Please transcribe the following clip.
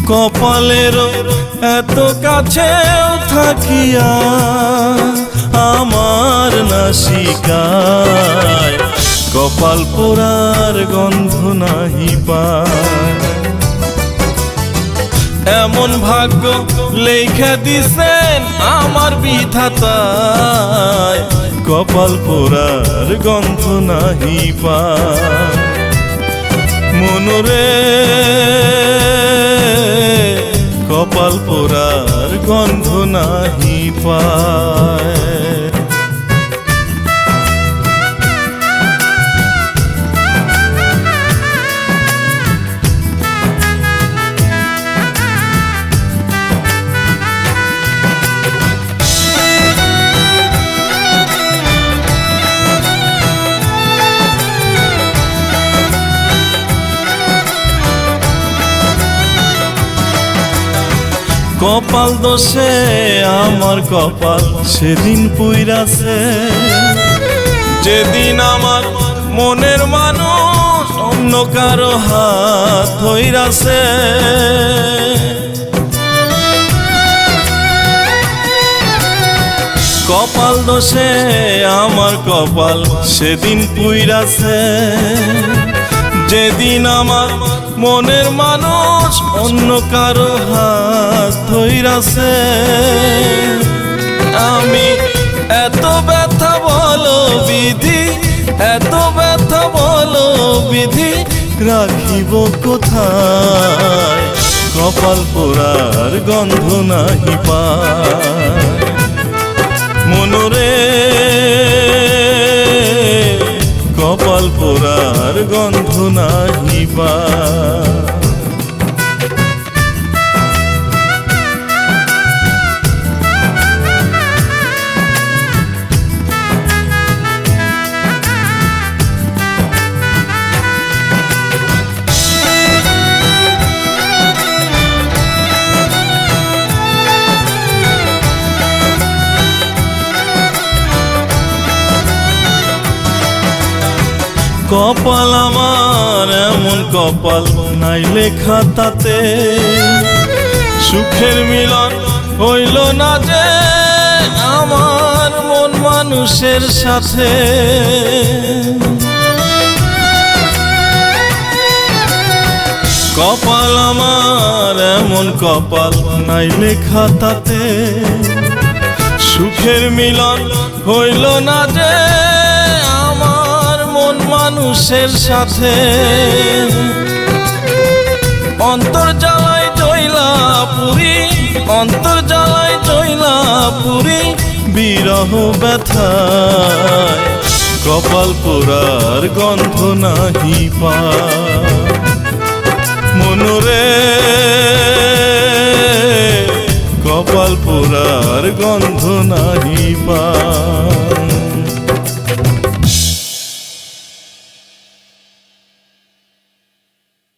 কপালের এত কাছেও থাকিয়া আমার নাসিকায় কপাল পোড়ার গন্ধ নাহি পায়। এমন ভাগ্য লেখা দিছেন আমার বিধাতায় কপাল পোড়ার গন্ধ নাহি পায়। মনরে কপাল পোড়ার গন্ধ নাহি পায়। কপাল দোষে আমার কপাল সেদিন পুইরাছে, যেদিন আমার মনের মানুষ অন্য কারো হাত ধইরাছে। কপাল দোষে আমার কপাল সেদিন পুইরাছে, যেদিন আমার মনের মানুষ অন্য কারো হাত ধইরাছে। আমি এত ব্যথা বলো বিধি, এত ব্যথা বলো বিধি, রাখিব কোথায় কপাল পোড়ার গন্ধ নাহি পায়। মনরে কপাল পোড়ার গন্ধ নাহি পায়। কপাল আমার এমন কপাল নাই লেখা তাতে, সুখের মিলন হইল না যে আমার মন মানুষের সাথে। কপাল আমার এমন কপাল নাই লেখা তাতে, সুখের মিলন হইল না যে মানুষের সাথে। অন্তর জ্বালায় জয়লা পুরি, অন্তর জ্বালায় জয়লা পুরি, বিরহ ব্যথায় কপাল পোড়ার গন্ধ নাহি পায়। মনরে কপাল পোড়ার গন্ধ নাহি পায়।